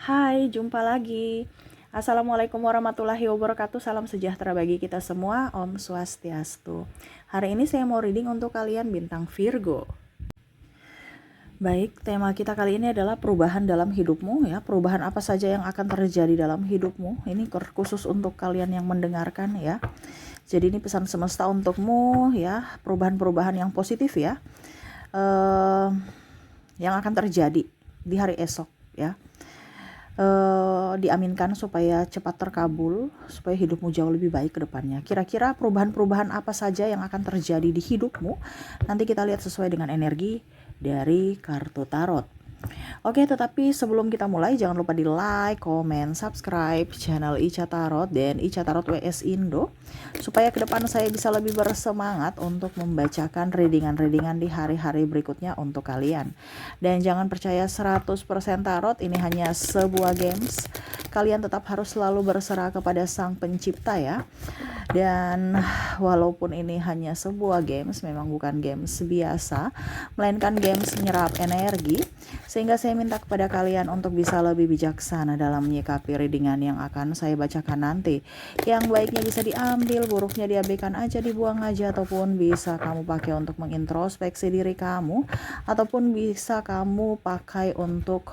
Hai, jumpa lagi. Assalamualaikum warahmatullahi wabarakatuh. Salam sejahtera bagi kita semua. Om Swastiastu. Hari ini saya mau reading untuk kalian bintang Virgo. Baik, tema kita kali ini adalah perubahan dalam hidupmu ya. Perubahan apa saja yang akan terjadi dalam hidupmu. Ini khusus untuk kalian yang mendengarkan ya. Jadi ini pesan semesta untukmu ya. Perubahan-perubahan yang positif ya. Yang akan terjadi di hari esok ya. Diaminkan supaya cepat terkabul, supaya hidupmu jauh lebih baik ke depannya. Kira-kira perubahan-perubahan apa saja yang akan terjadi di hidupmu? Nanti kita lihat sesuai dengan energi dari kartu tarot. Oke, tetapi sebelum kita mulai jangan lupa di like, comment, subscribe channel Ica Tarot dan Ica Tarot WS Indo supaya ke depan saya bisa lebih bersemangat untuk membacakan readingan-readingan di hari-hari berikutnya untuk kalian. Dan jangan percaya 100% tarot ini hanya sebuah games. Kalian tetap harus selalu berserah kepada Sang Pencipta ya. Dan walaupun ini hanya sebuah games, memang bukan games biasa, melainkan games menyerap energi, sehingga saya minta kepada kalian untuk bisa lebih bijaksana dalam menyikapi readingan yang akan saya bacakan nanti. Yang baiknya bisa diambil, buruknya diabaikan aja, dibuang aja, ataupun bisa kamu pakai untuk mengintrospeksi diri kamu, ataupun bisa kamu pakai untuk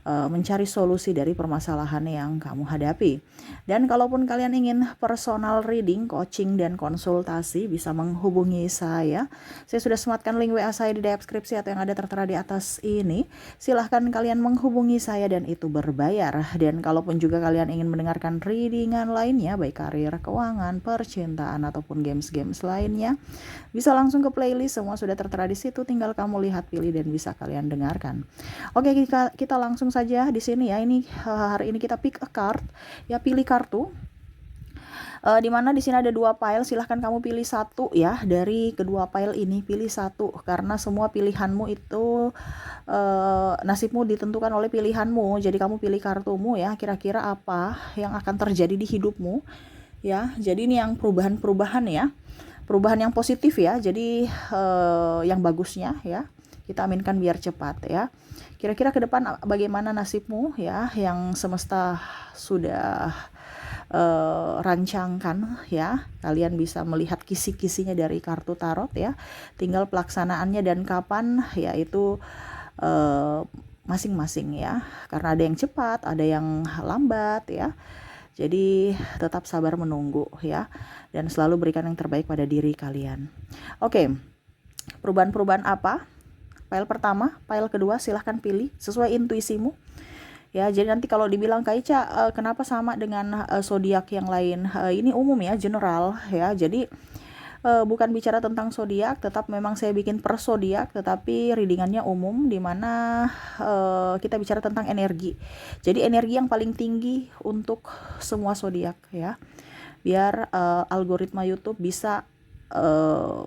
mencari solusi dari permasalahan yang kamu hadapi. Dan kalaupun kalian ingin personal reading, coaching, dan konsultasi, bisa menghubungi saya. Saya sudah sematkan link WA saya di deskripsi atau yang ada tertera di atas ini. Silahkan kalian menghubungi saya dan itu berbayar. Dan kalaupun juga kalian ingin mendengarkan readingan lainnya, baik karir, keuangan, percintaan, ataupun games-games lainnya, bisa langsung ke playlist, semua sudah tertera di situ. Tinggal kamu lihat, pilih, dan bisa kalian dengarkan. Oke, kita langsung saja di sini ya. Ini hari ini kita pick a card ya, pilih kartu. Dimana di sini ada 2 pile, silahkan kamu pilih satu ya dari kedua pile ini, pilih satu karena semua pilihanmu itu nasibmu ditentukan oleh pilihanmu. Jadi kamu pilih kartumu ya, kira-kira apa yang akan terjadi di hidupmu ya. Jadi ini yang perubahan-perubahan ya, perubahan yang positif ya. Jadi yang bagusnya ya kita aminkan biar cepat ya. Kira-kira ke depan bagaimana nasibmu ya, yang semesta sudah rancangkan ya. Kalian bisa melihat kisi-kisinya dari kartu tarot ya. Tinggal pelaksanaannya dan kapan ya itu masing-masing ya. Karena ada yang cepat, ada yang lambat ya. Jadi tetap sabar menunggu ya. Dan selalu berikan yang terbaik pada diri kalian. Oke, perubahan-perubahan apa? File pertama, file kedua, silahkan pilih sesuai intuisimu. Ya, jadi nanti kalau dibilang Kak Ica, kenapa sama dengan zodiak yang lain? Ini umum ya, general ya. Jadi bukan bicara tentang zodiak, tetap memang saya bikin per zodiak, tetapi readingannya umum, dimana kita bicara tentang energi. Jadi energi yang paling tinggi untuk semua zodiak ya. Biar algoritma YouTube bisa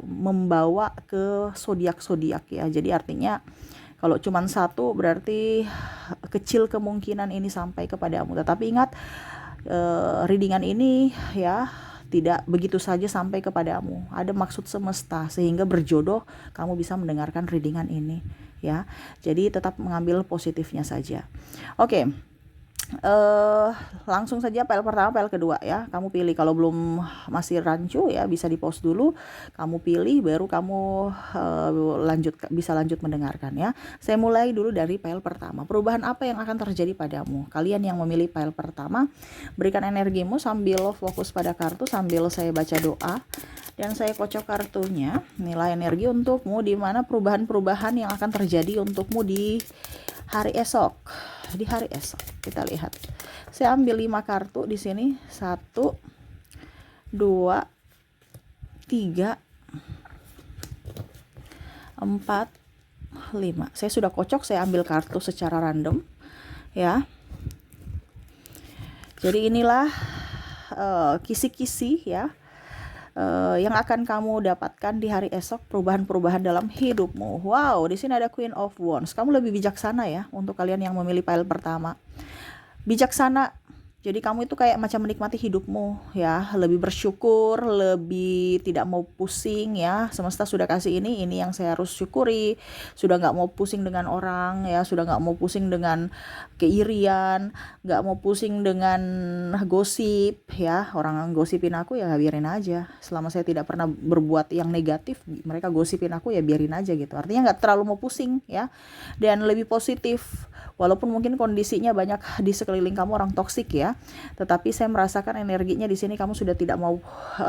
membawa ke zodiak-zodiak ya. Jadi artinya kalau cuma satu berarti kecil kemungkinan ini sampai kepadamu. Tetapi ingat, readingan ini ya tidak begitu saja sampai kepadamu. Ada maksud semesta sehingga berjodoh kamu bisa mendengarkan readingan ini ya. Jadi tetap mengambil positifnya saja. Oke. Langsung saja file pertama, file kedua ya. Kamu pilih, kalau belum masih rancu ya bisa di pause dulu, kamu pilih baru kamu bisa lanjut mendengarkan ya. Saya mulai dulu dari file pertama. Perubahan apa yang akan terjadi padamu? Kalian yang memilih file pertama, berikan energimu sambil fokus pada kartu, sambil saya baca doa dan saya kocok kartunya. Nilai energi untukmu, di mana perubahan-perubahan yang akan terjadi untukmu di hari esok. Di hari esok kita lihat. Saya ambil 5 kartu di sini. 1 2 3 4 5. Saya sudah kocok, saya ambil kartu secara random ya. Jadi inilah kisi-kisi ya yang akan kamu dapatkan di hari esok, perubahan-perubahan dalam hidupmu. Wow, di sini ada Queen of Wands. Kamu lebih bijaksana ya untuk kalian yang memilih pile pertama. Bijaksana. Jadi kamu itu kayak macam menikmati hidupmu ya, lebih bersyukur, lebih tidak mau pusing ya. Semesta sudah kasih ini yang saya harus syukuri. Sudah nggak mau pusing dengan orang ya, sudah nggak mau pusing dengan keirian, nggak mau pusing dengan gosip ya. Orang gosipin aku ya biarin aja. Selama saya tidak pernah berbuat yang negatif, mereka gosipin aku ya biarin aja gitu. Artinya nggak terlalu mau pusing ya, dan lebih positif. Walaupun mungkin kondisinya banyak di sekeliling kamu orang toksik ya, tetapi saya merasakan energinya di sini kamu sudah tidak mau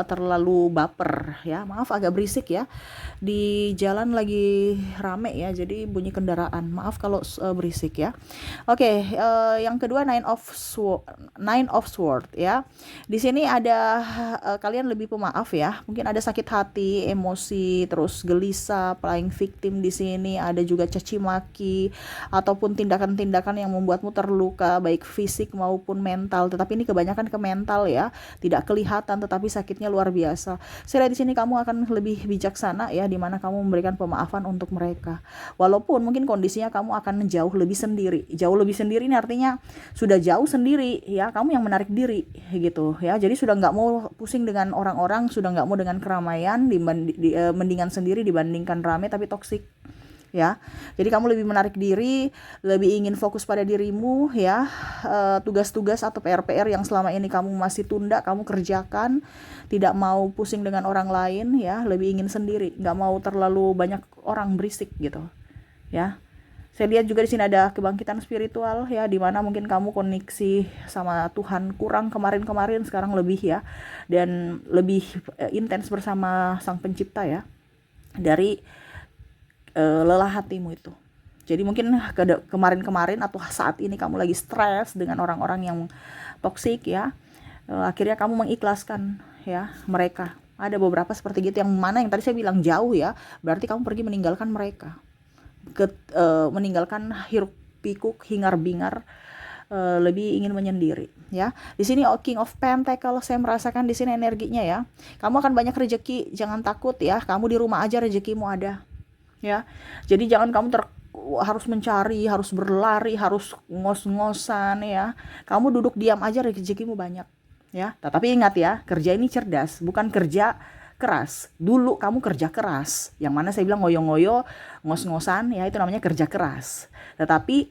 terlalu baper ya. Maaf agak berisik ya. Di jalan lagi rame ya, jadi bunyi kendaraan. Maaf kalau berisik ya. Oke, yang kedua Nine of Sword ya. Di sini ada kalian lebih pemaaf ya. Mungkin ada sakit hati, emosi, terus gelisah, playing victim di sini, ada juga caci maki ataupun tindakan-tindakan yang membuatmu terluka baik fisik maupun mental. Tetapi ini kebanyakan ke mental ya, tidak kelihatan tetapi sakitnya luar biasa. Saya lihat di sini kamu akan lebih bijaksana ya, di mana kamu memberikan pemaafan untuk mereka. Walaupun mungkin kondisinya kamu akan jauh lebih sendiri. Jauh lebih sendiri ini artinya sudah jauh sendiri ya, kamu yang menarik diri gitu ya. Jadi sudah nggak mau pusing dengan orang-orang, sudah nggak mau dengan keramaian, mendingan sendiri dibandingkan rame tapi toksik ya. Jadi kamu lebih menarik diri, lebih ingin fokus pada dirimu ya. Tugas-tugas atau PR-PR yang selama ini kamu masih tunda, kamu kerjakan. Tidak mau pusing dengan orang lain ya, lebih ingin sendiri, nggak mau terlalu banyak orang berisik gitu ya. Saya lihat juga di sini ada kebangkitan spiritual ya, di mana mungkin kamu koneksi sama Tuhan kurang kemarin-kemarin, sekarang lebih ya, dan lebih intens bersama Sang Pencipta ya, dari lelah hatimu itu. Jadi mungkin kemarin-kemarin atau saat ini kamu lagi stres dengan orang-orang yang toksik ya, akhirnya kamu mengikhlaskan ya mereka. Ada beberapa seperti gitu, yang mana yang tadi saya bilang jauh ya, berarti kamu pergi meninggalkan mereka, meninggalkan hiruk pikuk hingar bingar, lebih ingin menyendiri ya. Di sini King of Pentacle saya merasakan di sini energinya ya. Kamu akan banyak rezeki, jangan takut ya. Kamu di rumah aja rezekimu ada ya. Jadi jangan kamu harus mencari, harus berlari, harus ngos-ngosan ya. Kamu duduk diam aja rezekimu banyak ya. Tetapi ingat ya, kerja ini cerdas, bukan kerja keras. Dulu kamu kerja keras, yang mana saya bilang ngoyo-ngoyo, ngos-ngosan ya, itu namanya kerja keras. Tetapi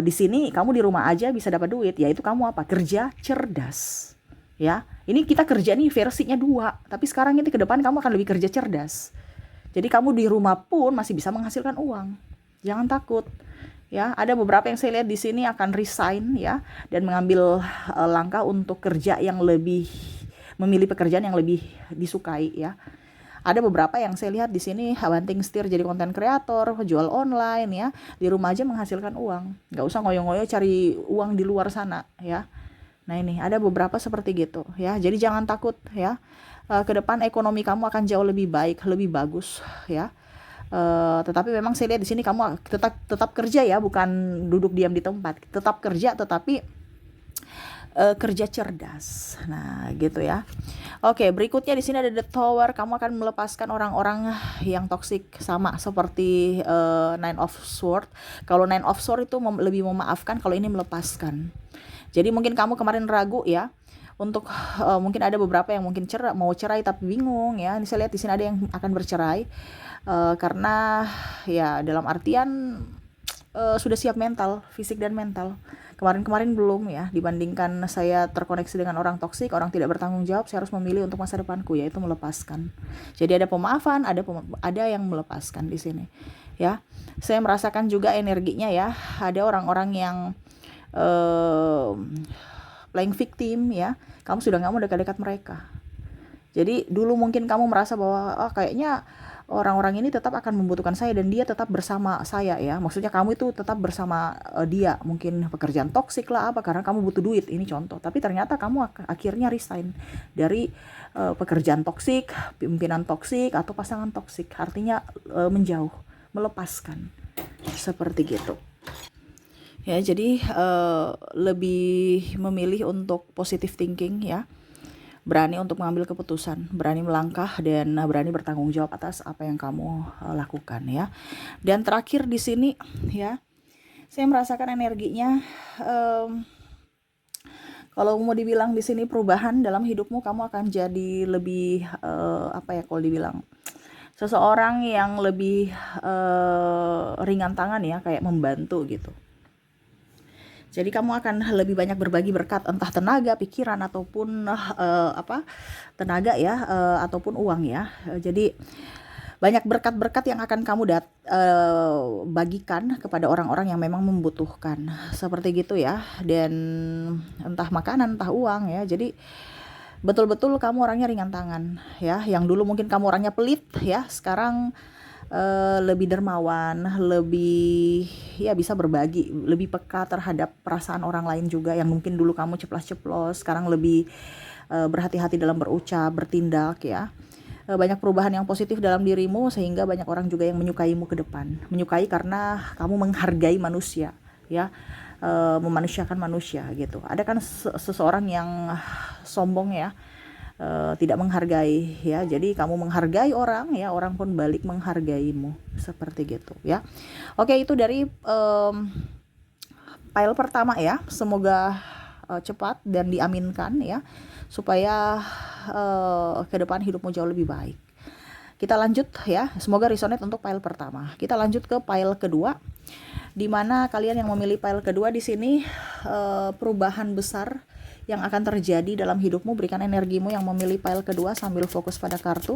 di sini kamu di rumah aja bisa dapat duit, yaitu kamu apa? Kerja cerdas ya. Ini kita kerja nih versinya 2, tapi sekarang ini ke depan kamu akan lebih kerja cerdas. Jadi kamu di rumah pun masih bisa menghasilkan uang. Jangan takut. Ya, ada beberapa yang saya lihat di sini akan resign ya, dan mengambil langkah untuk kerja yang lebih, memilih pekerjaan yang lebih disukai ya. Ada beberapa yang saya lihat di sini banting setir jadi konten kreator, jual online ya, di rumah aja menghasilkan uang. Nggak usah ngoyo-ngoyo cari uang di luar sana ya. Nah ini ada beberapa seperti gitu ya. Jadi jangan takut ya. Ke depan ekonomi kamu akan jauh lebih baik, lebih bagus ya. Tetapi memang saya lihat di sini kamu tetap kerja ya, bukan duduk diam di tempat. Tetap kerja tetapi kerja cerdas. Nah, gitu ya. Oke, berikutnya di sini ada The Tower. Kamu akan melepaskan orang-orang yang toksik, sama seperti Nine of Sword. Kalau Nine of Sword itu lebih memaafkan, kalau ini melepaskan. Jadi mungkin kamu kemarin ragu ya. Untuk mungkin ada beberapa yang mungkin mau cerai tapi bingung ya. Ini saya lihat di sini ada yang akan bercerai karena ya dalam artian sudah siap mental, fisik dan mental. Kemarin-kemarin belum ya. Dibandingkan saya terkoneksi dengan orang toksik, orang tidak bertanggung jawab, saya harus memilih untuk masa depanku, yaitu melepaskan. Jadi ada pemaafan, ada yang melepaskan di sini. Ya, saya merasakan juga energinya ya. Ada orang-orang yang playing victim ya, kamu sudah nggak mau dekat-dekat mereka. Jadi dulu mungkin kamu merasa bahwa kayaknya orang-orang ini tetap akan membutuhkan saya dan dia tetap bersama saya ya. Maksudnya kamu itu tetap bersama dia, mungkin pekerjaan toksik lah apa, karena kamu butuh duit, ini contoh. Tapi ternyata kamu akhirnya resign dari pekerjaan toksik, pimpinan toksik atau pasangan toksik. Artinya menjauh, melepaskan. Seperti gitu. Ya, jadi lebih memilih untuk positive thinking ya. Berani untuk mengambil keputusan, berani melangkah, dan berani bertanggung jawab atas apa yang kamu lakukan ya. Dan terakhir di sini ya, saya merasakan energinya Kalau mau dibilang di sini perubahan dalam hidupmu, kamu akan jadi lebih apa ya kalau dibilang, seseorang yang lebih ringan tangan ya, kayak membantu gitu. Jadi kamu akan lebih banyak berbagi berkat, entah tenaga, pikiran ataupun tenaga ya, ataupun uang ya. Jadi banyak berkat-berkat yang akan kamu bagikan kepada orang-orang yang memang membutuhkan. Seperti gitu ya. Dan entah makanan, entah uang ya. Jadi betul-betul kamu orangnya ringan tangan ya. Yang dulu mungkin kamu orangnya pelit ya, sekarang lebih dermawan, lebih ya bisa berbagi, lebih peka terhadap perasaan orang lain juga. Yang mungkin dulu kamu ceplas-ceplos, sekarang lebih berhati-hati dalam berucap, bertindak ya. Banyak perubahan yang positif dalam dirimu, sehingga banyak orang juga yang menyukaimu ke depan. Menyukai karena kamu menghargai manusia ya, memanusiakan manusia gitu. Ada kan seseorang yang sombong ya, tidak menghargai ya. Jadi kamu menghargai orang ya, orang pun balik menghargaimu, seperti gitu ya. Oke, itu dari file pertama ya. Semoga cepat dan diaminkan ya, supaya ke depan hidupmu jauh lebih baik. Kita lanjut ya, semoga resonate untuk file pertama. Kita lanjut ke file kedua, di mana kalian yang memilih file kedua di sini, perubahan besar yang akan terjadi dalam hidupmu. Berikan energimu yang memilih file kedua sambil fokus pada kartu.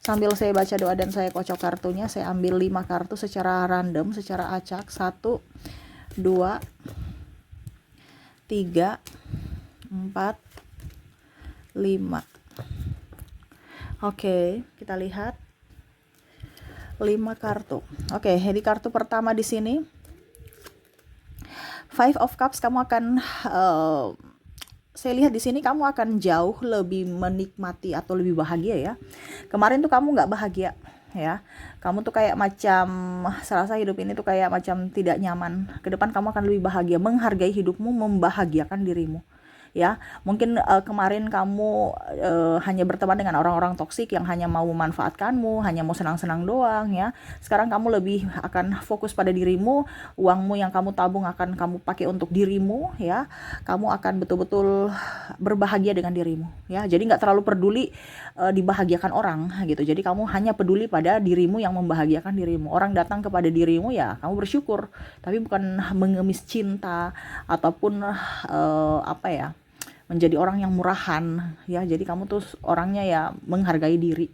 Sambil saya baca doa dan saya kocok kartunya, saya ambil 5 kartu secara random, secara acak. 1, 2, 3, 4, 5. Oke, kita lihat 5 kartu. Oke, jadi kartu pertama di sini Five of Cups. Kamu akan saya lihat di sini kamu akan jauh lebih menikmati atau lebih bahagia ya. Kemarin tuh kamu nggak bahagia ya. Kamu tuh kayak macam serasa hidup ini tuh kayak macam tidak nyaman. Ke depan kamu akan lebih bahagia, menghargai hidupmu, membahagiakan dirimu. Ya, mungkin kemarin kamu hanya berteman dengan orang-orang toksik yang hanya mau memanfaatkanmu, hanya mau senang-senang doang ya. Sekarang kamu lebih akan fokus pada dirimu, uangmu yang kamu tabung akan kamu pakai untuk dirimu ya. Kamu akan betul-betul berbahagia dengan dirimu ya. Jadi nggak terlalu peduli dibahagiakan orang gitu. Jadi kamu hanya peduli pada dirimu yang membahagiakan dirimu. Orang datang kepada dirimu ya, kamu bersyukur, tapi bukan mengemis cinta ataupun menjadi orang yang murahan ya. Jadi kamu tuh orangnya ya menghargai diri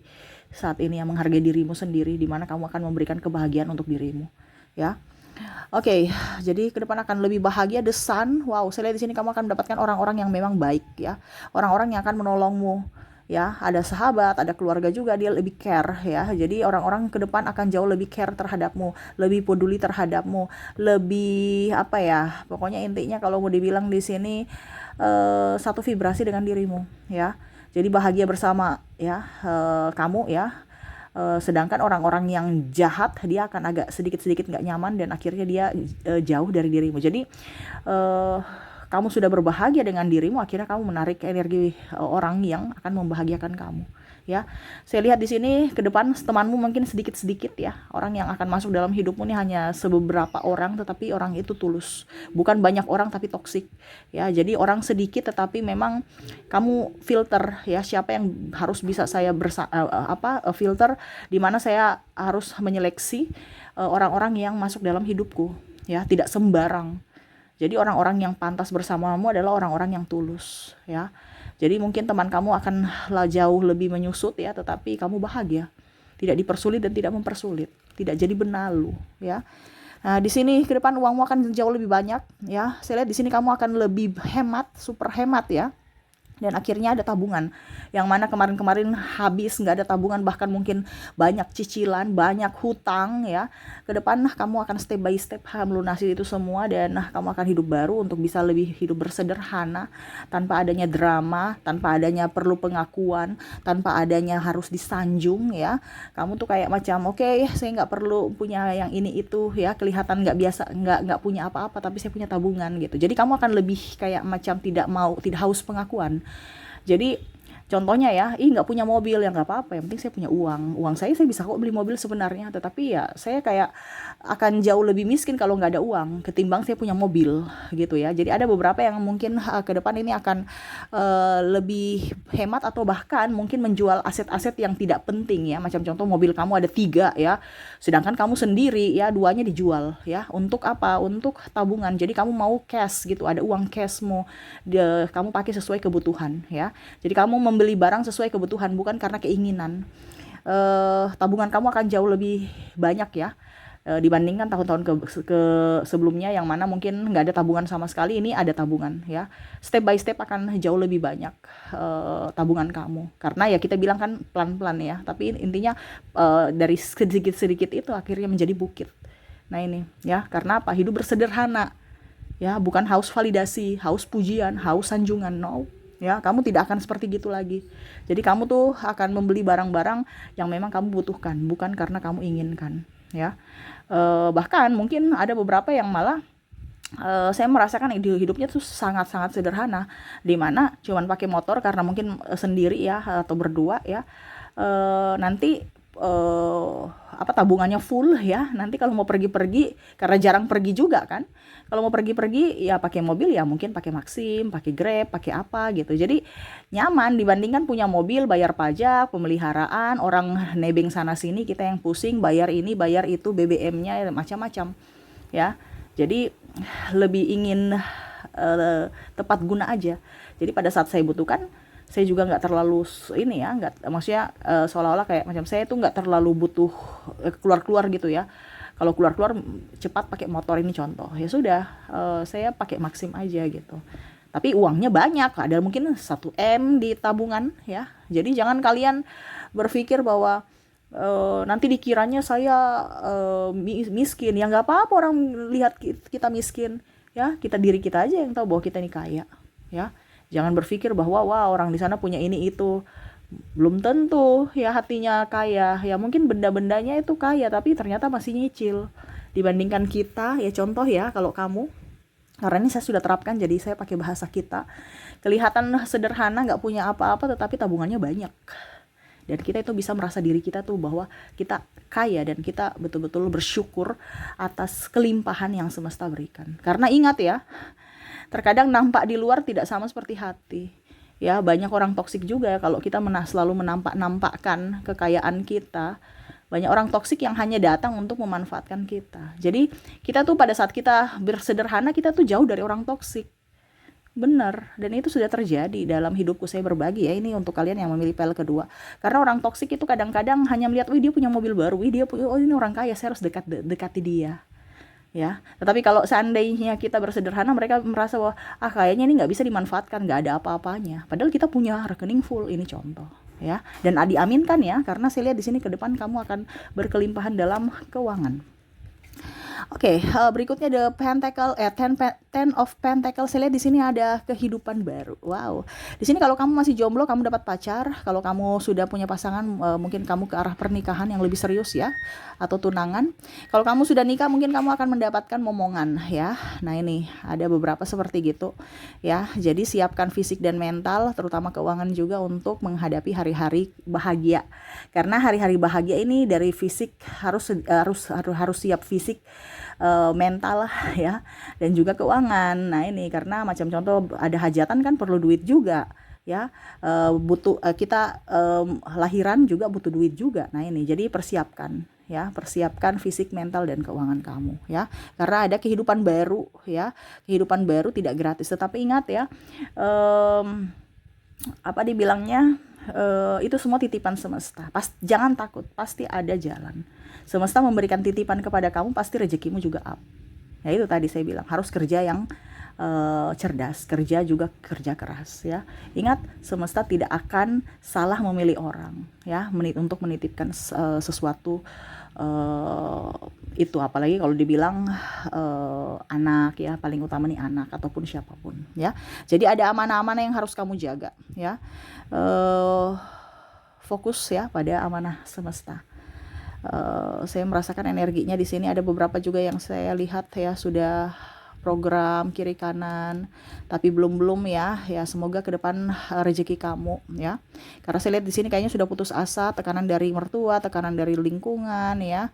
saat ini ya, menghargai dirimu sendiri, di mana kamu akan memberikan kebahagiaan untuk dirimu ya. Oke, jadi ke depan akan lebih bahagia. The Sun, wow, saya lihat di sini kamu akan mendapatkan orang-orang yang memang baik ya, orang-orang yang akan menolongmu ya. Ada sahabat, ada keluarga juga, dia lebih care ya. Jadi orang-orang ke depan akan jauh lebih care terhadapmu, lebih peduli terhadapmu, lebih pokoknya intinya kalau mau dibilang di sini satu vibrasi dengan dirimu ya. Jadi bahagia bersama ya, kamu ya. Sedangkan orang-orang yang jahat, dia akan agak sedikit-sedikit nggak nyaman dan akhirnya dia jauh dari dirimu. Jadi kamu sudah berbahagia dengan dirimu, akhirnya kamu menarik energi orang yang akan membahagiakan kamu ya. Saya lihat di sini ke depan temanmu mungkin sedikit-sedikit ya. Orang yang akan masuk dalam hidupmu ini hanya beberapa orang, tetapi orang itu tulus. Bukan banyak orang tapi toksik ya. Jadi orang sedikit tetapi memang kamu filter ya, siapa yang harus bisa saya filter, di mana saya harus menyeleksi orang-orang yang masuk dalam hidupku ya, tidak sembarang. Jadi orang-orang yang pantas bersamamu adalah orang-orang yang tulus ya. Jadi mungkin teman kamu akan jauh lebih menyusut ya, tetapi kamu bahagia. Tidak dipersulit dan tidak mempersulit. Tidak jadi benalu ya. Nah, di sini ke depan uangmu akan jauh lebih banyak ya. Saya lihat di sini kamu akan lebih hemat, super hemat ya. Dan akhirnya ada tabungan, yang mana kemarin-kemarin habis, nggak ada tabungan, bahkan mungkin banyak cicilan, banyak hutang ya. Ke depan kamu akan step by step melunasi itu semua, dan kamu akan hidup baru untuk bisa lebih hidup bersederhana, tanpa adanya drama, tanpa adanya perlu pengakuan, tanpa adanya harus disanjung ya. Kamu tuh kayak macam oke, saya nggak perlu punya yang ini itu ya, kelihatan nggak biasa, nggak punya apa-apa, tapi saya punya tabungan gitu. Jadi kamu akan lebih kayak macam tidak haus pengakuan. Jadi Contohnya ya, nggak punya mobil ya nggak apa-apa, yang penting saya punya uang saya bisa kok beli mobil sebenarnya, tetapi ya saya kayak akan jauh lebih miskin kalau nggak ada uang ketimbang saya punya mobil gitu ya. Jadi ada beberapa yang mungkin ke depan ini akan lebih hemat atau bahkan mungkin menjual aset-aset yang tidak penting ya, macam contoh mobil kamu ada 3 ya, sedangkan kamu sendiri ya 2-nya dijual ya. Untuk apa? Untuk tabungan. Jadi kamu mau cash gitu, ada uang cashmu, kamu pakai sesuai kebutuhan ya. Jadi kamu membeli barang sesuai kebutuhan, bukan karena keinginan. Tabungan kamu akan jauh lebih banyak ya, dibandingkan tahun-tahun ke sebelumnya yang mana mungkin nggak ada tabungan sama sekali. Ini ada tabungan ya, step by step akan jauh lebih banyak tabungan kamu, karena ya kita bilang kan pelan-pelan ya, tapi intinya dari sedikit-sedikit itu akhirnya menjadi bukit. Nah ini ya, karena apa? Hidup bersederhana ya, bukan haus validasi, haus pujian, haus sanjungan, no ya. Kamu tidak akan seperti gitu lagi. Jadi kamu tuh akan membeli barang-barang yang memang kamu butuhkan, bukan karena kamu inginkan ya. Bahkan mungkin ada beberapa yang malah saya merasakan hidupnya tuh sangat-sangat sederhana, dimana cuman pakai motor karena mungkin sendiri ya atau berdua ya. Nanti tabungannya full ya, nanti kalau mau pergi-pergi, karena jarang pergi juga kan, kalau mau pergi-pergi ya pakai mobil, ya mungkin pakai Maxim, pakai Grab, pakai apa gitu. Jadi nyaman dibandingkan punya mobil, bayar pajak, pemeliharaan, orang nebeng sana sini, kita yang pusing bayar ini bayar itu, BBM-nya macam-macam ya. Jadi lebih ingin tepat guna aja. Jadi pada saat saya butuhkan, saya juga nggak terlalu ini ya, nggak, maksudnya seolah-olah kayak macam saya tuh nggak terlalu butuh keluar-keluar gitu ya. Kalau keluar-keluar cepat pakai motor, ini contoh ya, sudah saya pakai Maxim aja gitu. Tapi uangnya banyak, ada mungkin 1 M di tabungan ya. Jadi jangan kalian berpikir bahwa nanti dikiranya saya miskin. Ya nggak apa-apa orang lihat kita miskin ya, diri kita aja yang tahu bahwa kita ini kaya ya. Jangan berpikir bahwa wah orang di sana punya ini itu. Belum tentu ya hatinya kaya. Ya mungkin benda-bendanya itu kaya, tapi ternyata masih nyicil. Dibandingkan kita, ya contoh ya, kalau kamu, karena ini saya sudah terapkan, jadi saya pakai bahasa kita. Kelihatan sederhana, gak punya apa-apa, tetapi tabungannya banyak. Dan kita itu bisa merasa diri kita tuh bahwa kita kaya, dan kita betul-betul bersyukur atas kelimpahan yang semesta berikan. Karena ingat ya, terkadang nampak di luar tidak sama seperti hati ya. Banyak orang toksik juga ya, kalau kita selalu menampakkan kekayaan kita. Banyak orang toksik yang hanya datang untuk memanfaatkan kita. Jadi kita tuh pada saat kita bersederhana, kita tuh jauh dari orang toksik. Benar, dan itu sudah terjadi dalam hidupku. Saya berbagi ya, ini untuk kalian yang memilih PL kedua. Karena orang toksik itu kadang-kadang hanya melihat, wih dia punya mobil baru, wih dia punya, oh ini orang kaya, saya harus dekati dia ya. Tetapi kalau seandainya kita bersederhana, mereka merasa bahwa kayaknya ini nggak bisa dimanfaatkan, nggak ada apa-apanya, padahal kita punya rekening full. Ini contoh ya, dan diaminkan ya, karena saya lihat di sini ke depan kamu akan berkelimpahan dalam keuangan. Oke, berikutnya the Pentacle, Ten of Pentacle. Saya lihat di sini ada kehidupan baru. Wow. Di sini kalau kamu masih jomblo, kamu dapat pacar. Kalau kamu sudah punya pasangan, mungkin kamu ke arah pernikahan yang lebih serius ya, atau tunangan. Kalau kamu sudah nikah, mungkin kamu akan mendapatkan momongan ya. Nah ini ada beberapa seperti gitu ya. Jadi siapkan fisik dan mental, terutama keuangan juga, untuk menghadapi hari-hari bahagia. Karena hari-hari bahagia ini dari fisik harus siap fisik, mental ya, dan juga keuangan. Nah ini karena macam contoh ada hajatan kan perlu duit juga ya, butuh kita lahiran juga butuh duit juga. Nah ini jadi persiapkan ya, persiapkan fisik, mental, dan keuangan kamu ya, karena ada kehidupan baru ya. Kehidupan baru tidak gratis, tetapi ingat ya, apa dibilangnya, itu semua titipan semesta. Jangan takut, pasti ada jalan. Semesta memberikan titipan kepada kamu, pasti rezekimu juga up. Ya itu tadi saya bilang, harus kerja yang cerdas, kerja juga kerja keras ya. Ingat, semesta tidak akan salah memilih orang ya, untuk menitipkan sesuatu itu, apalagi kalau dibilang anak ya, paling utama nih anak ataupun siapapun ya. Jadi ada amanah-amanah yang harus kamu jaga ya. Fokus ya pada amanah semesta. Saya merasakan energinya di sini. Ada beberapa juga yang saya lihat ya sudah program kiri kanan, tapi belum ya. Ya semoga ke depan rezeki kamu ya. Karena saya lihat di sini kayaknya sudah putus asa, tekanan dari mertua, tekanan dari lingkungan ya.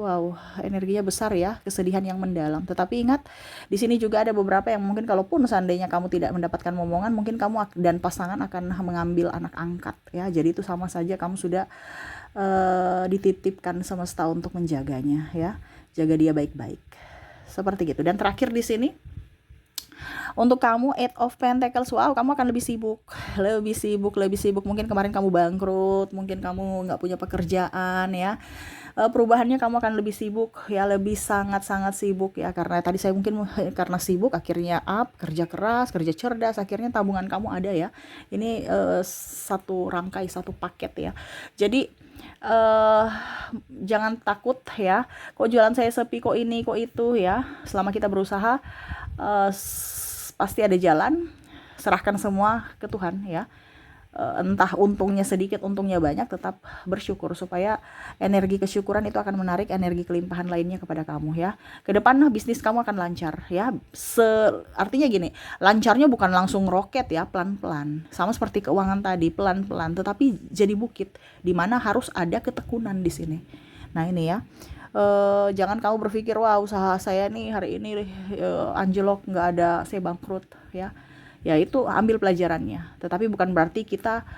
Wow, energinya besar ya, kesedihan yang mendalam. Tetapi ingat, di sini juga ada beberapa yang mungkin kalaupun seandainya kamu tidak mendapatkan momongan, mungkin kamu dan pasangan akan mengambil anak angkat ya. Jadi itu sama saja kamu sudah dititipkan semesta untuk menjaganya ya. Jaga dia baik-baik. Seperti gitu. Dan terakhir di sini untuk kamu Eight of Pentacles, wow, kamu akan lebih sibuk. Mungkin kemarin kamu bangkrut, mungkin kamu nggak punya pekerjaan ya. Perubahannya kamu akan lebih sibuk ya, lebih sangat-sangat sibuk ya. Karena tadi saya mungkin karena sibuk akhirnya kerja keras, kerja cerdas, akhirnya tabungan kamu ada ya. Ini satu rangkai, satu paket ya. Jadi jangan takut ya, kok jualan saya sepi, kok ini, kok itu ya. Selama kita berusaha, pasti ada jalan. Serahkan semua ke Tuhan ya. Entah untungnya sedikit, untungnya banyak, tetap bersyukur supaya energi kesyukuran itu akan menarik energi kelimpahan lainnya kepada kamu ya. Ke depan bisnis kamu akan lancar ya. Artinya gini, lancarnya bukan langsung roket ya, pelan-pelan. Sama seperti keuangan tadi, pelan-pelan, tetapi jadi bukit di mana harus ada ketekunan di sini. Nah, ini ya. Jangan kamu berpikir, wah usaha saya nih hari ini anjlok, nggak ada, saya bangkrut ya. Ya itu ambil pelajarannya, tetapi bukan berarti kita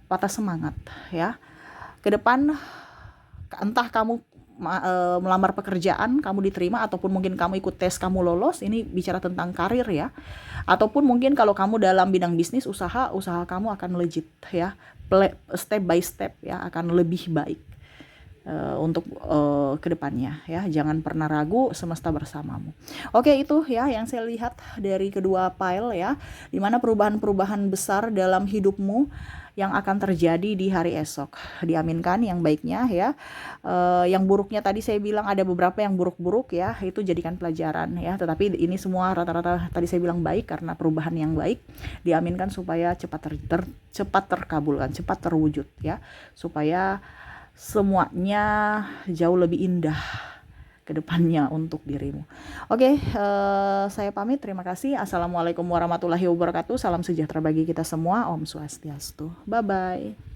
patah semangat ya. Ke depan entah kamu melamar pekerjaan, kamu diterima, ataupun mungkin kamu ikut tes, kamu lolos, ini bicara tentang karir ya. Ataupun mungkin kalau kamu dalam bidang bisnis, usaha kamu akan legit ya, step by step ya, akan lebih baik untuk kedepannya ya. Jangan pernah ragu, semesta bersamamu. Oke, itu ya yang saya lihat dari kedua pile ya, dimana perubahan-perubahan besar dalam hidupmu yang akan terjadi di hari esok. Diaminkan yang baiknya ya. Yang buruknya tadi saya bilang ada beberapa yang buruk-buruk ya, itu jadikan pelajaran ya. Tetapi ini semua rata-rata tadi saya bilang baik karena perubahan yang baik. Diaminkan supaya cepat terkabulkan, cepat terwujud ya, supaya semuanya jauh lebih indah ke depannya untuk dirimu. Oke, saya pamit. Terima kasih. Assalamualaikum warahmatullahi wabarakatuh. Salam sejahtera bagi kita semua. Om Swastiastu. Bye-bye.